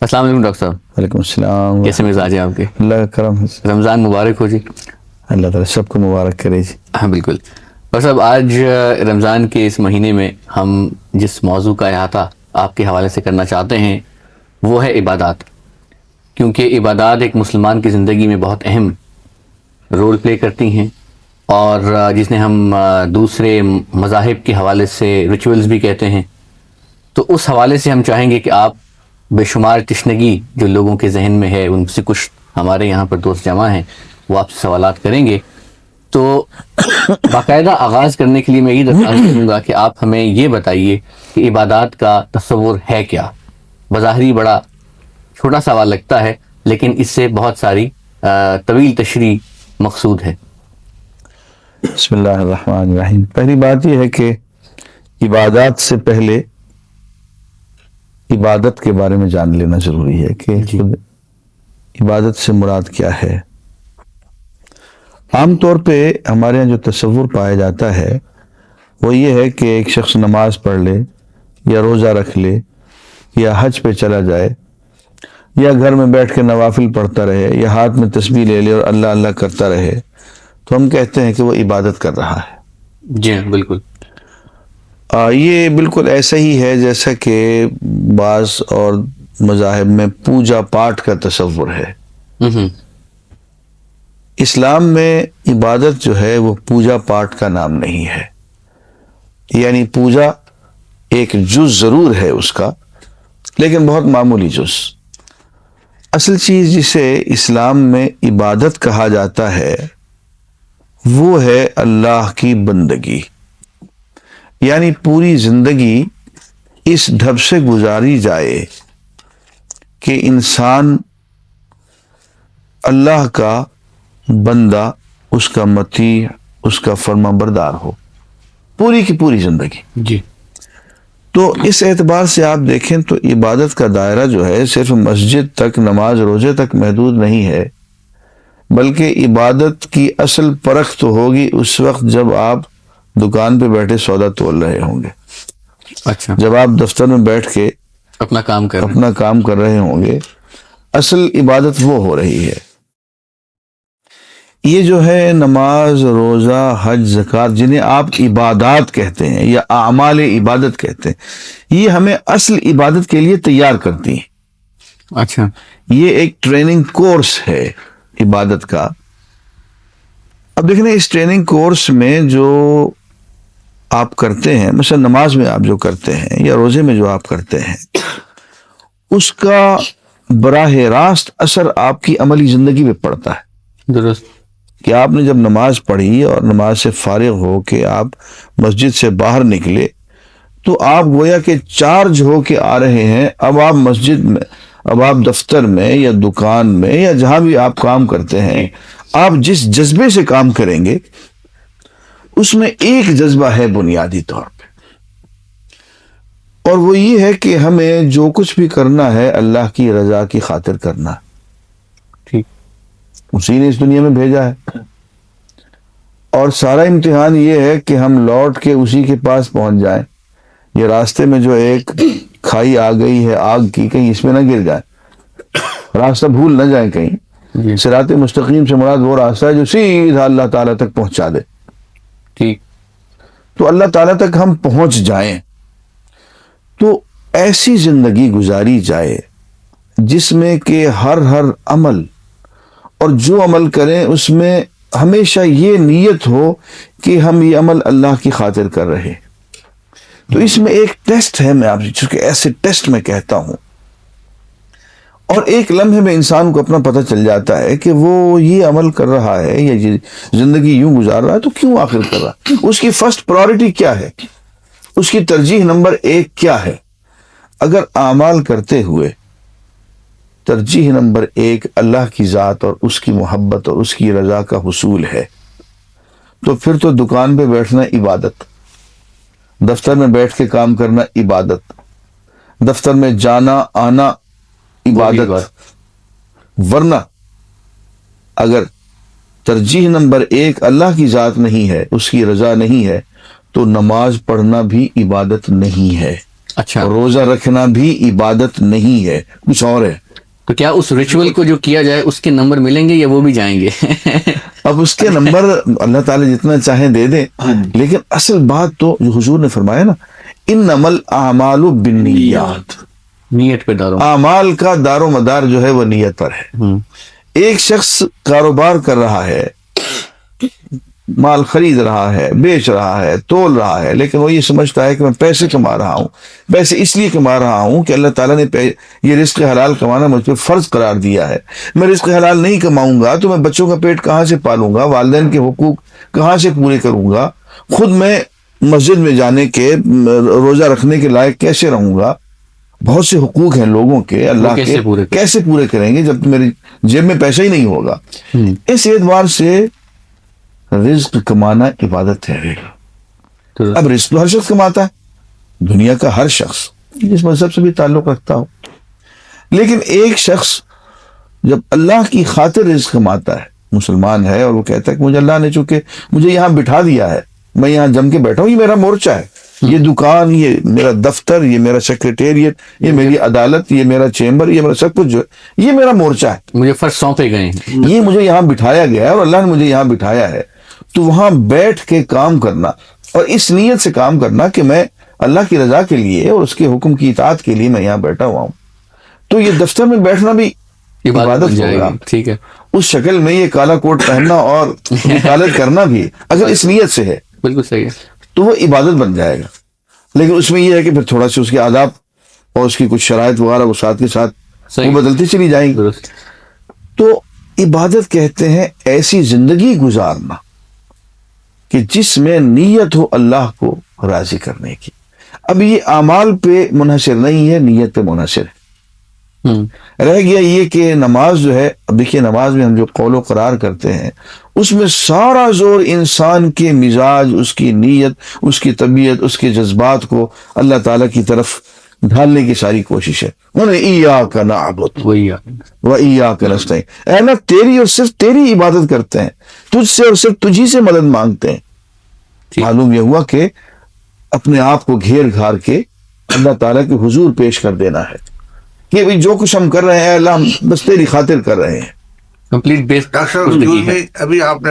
السلام علیکم ڈاکٹر صاحب. وعلیکم السلام. کیسے مزاج ہیں آپ کے؟ اللہ کا کرم ہے. رمضان مبارک ہو جی. اللہ تعالیٰ سب کو مبارک کرے جی. ہاں بالکل. ڈاکٹر صاحب آج رمضان کے اس مہینے میں ہم جس موضوع کا احاطہ آپ کے حوالے سے کرنا چاہتے ہیں وہ ہے عبادات، کیونکہ عبادات ایک مسلمان کی زندگی میں بہت اہم رول پلے کرتی ہیں، اور جس نے ہم دوسرے مذاہب کے حوالے سے ریچولز بھی کہتے ہیں. تو اس حوالے سے ہم چاہیں گے کہ آپ بے شمار تشنگی جو لوگوں کے ذہن میں ہے، ان سے کچھ ہمارے یہاں پر دوست جمع ہیں، وہ آپ سے سوالات کریں گے. تو باقاعدہ آغاز کرنے کے لیے میں یہ درخواست کروں گا کہ آپ ہمیں یہ بتائیے کہ عبادات کا تصور ہے کیا. بظاہری بڑا چھوٹا سوال لگتا ہے، لیکن اس سے بہت ساری طویل تشریح مقصود ہے. بسم اللہ الرحمن الرحیم. پہلی بات یہ ہے کہ عبادات سے پہلے عبادت کے بارے میں جان لینا ضروری ہے کہ خود عبادت سے مراد کیا ہے. عام طور پہ ہمارے یہاں جو تصور پایا جاتا ہے وہ یہ ہے کہ ایک شخص نماز پڑھ لے یا روزہ رکھ لے یا حج پہ چلا جائے یا گھر میں بیٹھ کے نوافل پڑھتا رہے یا ہاتھ میں تسبیح لے لے اور اللہ اللہ کرتا رہے تو ہم کہتے ہیں کہ وہ عبادت کر رہا ہے. جی ہاں بالکل. یہ بالکل ایسا ہی ہے جیسا کہ بعض اور مذاہب میں پوجا پاٹ کا تصور ہے. اسلام میں عبادت جو ہے وہ پوجا پاٹ کا نام نہیں ہے. یعنی پوجا ایک جز ضرور ہے اس کا، لیکن بہت معمولی جز. اصل چیز جسے اسلام میں عبادت کہا جاتا ہے وہ ہے اللہ کی بندگی. یعنی پوری زندگی اس ڈھب سے گزاری جائے کہ انسان اللہ کا بندہ، اس کا مطیع، اس کا فرما بردار ہو پوری کی پوری زندگی. جی. تو اس اعتبار سے آپ دیکھیں تو عبادت کا دائرہ جو ہے صرف مسجد تک، نماز روزے تک محدود نہیں ہے، بلکہ عبادت کی اصل پرکھ تو ہوگی اس وقت جب آپ دکان پہ بیٹھے سودا تول رہے ہوں گے. اچھا. جب آپ دفتر میں بیٹھ کے اپنا کام کر رہے ہوں گے، اصل عبادت وہ ہو رہی ہے. یہ جو ہے نماز، روزہ، حج، زکوٰۃ، جنہیں آپ عبادات کہتے ہیں یا اعمال عبادت کہتے ہیں، یہ ہمیں اصل عبادت کے لیے تیار کرتی ہیں. اچھا. یہ ایک ٹریننگ کورس ہے عبادت کا. اب دیکھیں اس ٹریننگ کورس میں جو آپ کرتے ہیں، مثلا نماز میں آپ جو کرتے ہیں یا روزے میں جو آپ کرتے ہیں، اس کا براہ راست اثر آپ کی عملی زندگی میں پڑتا ہے. درست. کہ آپ نے جب نماز پڑھی اور نماز سے فارغ ہو کے آپ مسجد سے باہر نکلے تو آپ گویا کہ چارج ہو کے آ رہے ہیں. اب آپ مسجد میں، اب آپ دفتر میں یا دکان میں یا جہاں بھی آپ کام کرتے ہیں، آپ جس جذبے سے کام کریں گے اس میں ایک جذبہ ہے بنیادی طور پہ، اور وہ یہ ہے کہ ہمیں جو کچھ بھی کرنا ہے اللہ کی رضا کی خاطر کرنا. ٹھیک. اسی نے اس دنیا میں بھیجا ہے، اور سارا امتحان یہ ہے کہ ہم لوٹ کے اسی کے پاس پہنچ جائیں. یہ راستے میں جو ایک کھائی آ گئی ہے آگ کی، کہیں اس میں نہ گر جائیں، راستہ بھول نہ جائیں کہیں. صراط مستقیم سے مراد وہ راستہ ہے جو سیدھا اللہ تعالیٰ تک پہنچا دے. ٹھیک. تو اللہ تعالیٰ تک ہم پہنچ جائیں تو ایسی زندگی گزاری جائے جس میں کہ ہر عمل اور جو عمل کریں اس میں ہمیشہ یہ نیت ہو کہ ہم یہ عمل اللہ کی خاطر کر رہے. تو اس میں ایک ٹیسٹ ہے، میں آپ سے چونکہ ایسے ٹیسٹ میں کہتا ہوں، اور ایک لمحے میں انسان کو اپنا پتہ چل جاتا ہے کہ وہ یہ عمل کر رہا ہے یا یہ زندگی یوں گزار رہا ہے تو کیوں آخر کر رہا ہے. اس کی فرسٹ پرائورٹی کیا ہے، اس کی ترجیح نمبر 1 کیا ہے. اگر اعمال کرتے ہوئے ترجیح نمبر 1 اللہ کی ذات اور اس کی محبت اور اس کی رضا کا حصول ہے تو پھر تو دکان پہ بیٹھنا عبادت، دفتر میں بیٹھ کے کام کرنا عبادت، دفتر میں جانا آنا عبادت. ورنہ اگر ترجیح نمبر 1 اللہ کی ذات نہیں ہے، اس کی رضا نہیں ہے، تو نماز پڑھنا بھی عبادت نہیں ہے. اچھا، روزہ رکھنا بھی عبادت نہیں ہے، کچھ اور ہے. تو کیا اس ریچول کو جو کیا جائے اس کے نمبر ملیں گے یا وہ بھی جائیں گے؟ اب اس کے نمبر اللہ تعالیٰ جتنا چاہیں دے دیں، لیکن اصل بات تو جو حضور نے فرمایا نا، انما الاعمال بالنیات، نیت پہ دارو. اعمال کا دار و مدار جو ہے وہ نیت پر ہے. ایک شخص کاروبار کر رہا ہے، مال خرید رہا ہے، بیچ رہا ہے، تول رہا ہے، لیکن وہ یہ سمجھتا ہے کہ میں پیسے کما رہا ہوں، پیسے اس لیے کما رہا ہوں کہ اللہ تعالیٰ نے یہ رزق حلال کمانا مجھ پہ فرض قرار دیا ہے. میں رزق حلال نہیں کماؤں گا تو میں بچوں کا پیٹ کہاں سے پالوں گا، والدین کے حقوق کہاں سے پورے کروں گا، خود میں مسجد میں جانے کے، روزہ رکھنے کے لائق کیسے رہوں گا، بہت سے حقوق ہیں لوگوں کے، اللہ کے کیسے پورے کریں گے جب میری جیب میں پیسہ ہی نہیں ہوگا. اس اعتبار سے رزق کمانا عبادت ہے. اب رزق تو ہر شخص کماتا ہے، دنیا کا ہر شخص جس مذہب سے بھی تعلق رکھتا ہو، لیکن ایک شخص جب اللہ کی خاطر رزق کماتا ہے، مسلمان ہے، اور وہ کہتا ہے کہ مجھے اللہ نے چونکہ مجھے یہاں بٹھا دیا ہے، میں یہاں جم کے بیٹھا ہوں، یہ میرا مورچہ ہے، یہ دکان، یہ میرا دفتر، یہ میرا سیکریٹریٹ، یہ میری عدالت، یہ میرا چیمبر، یہ میرا سب کچھ جو ہے یہ میرا مورچہ ہے، مجھے فرض سونپے گئے ہیں، یہ مجھے یہاں بٹھایا گیا ہے اور اللہ نے مجھے یہاں بٹھایا ہے. تو وہاں بیٹھ کے کام کرنا اور اس نیت سے کام کرنا کہ میں اللہ کی رضا کے لیے اور اس کے حکم کی اطاعت کے لیے میں یہاں بیٹھا ہوا ہوں، تو یہ دفتر میں بیٹھنا بھی عبادت ہوگا. ٹھیک ہے، اس شکل میں یہ کالا کوٹ پہننا اور وکالت کرنا بھی اگر اس نیت سے ہے بالکل صحیح ہے، تو وہ عبادت بن جائے گا. لیکن اس میں یہ ہے کہ پھر تھوڑا سی اس کے آداب اور اس کی کچھ شرائط وغیرہ وہ ساتھ کے ساتھ وہ بدلتی چلی جائیں گی. تو عبادت کہتے ہیں ایسی زندگی گزارنا کہ جس میں نیت ہو اللہ کو راضی کرنے کی. اب یہ اعمال پہ منحصر نہیں ہے، نیت پہ منحصر ہے. رہ گیا یہ کہ نماز جو ہے، اب دیکھیے نماز میں ہم جو قول و قرار کرتے ہیں اس میں سارا زور انسان کے مزاج، اس کی نیت، اس کی طبیعت، اس کے جذبات کو اللہ تعالیٰ کی طرف ڈھالنے کی ساری کوشش ہے. ایاک نعبد و ایاک نستعین، اے اللہ تیری اور صرف تیری عبادت کرتے ہیں، تجھ سے اور صرف تجھی سے مدد مانگتے ہیں. معلوم یہ ہوا کہ اپنے آپ کو گھیر گھار کے اللہ تعالیٰ کے حضور پیش کر دینا ہے کہ جو کچھ ہم کر رہے ہیں اللہ ہم بس تیری خاطر کر رہے ہیں. کمپلیٹ بیس. ڈاکٹر صاحب ابھی آپ نے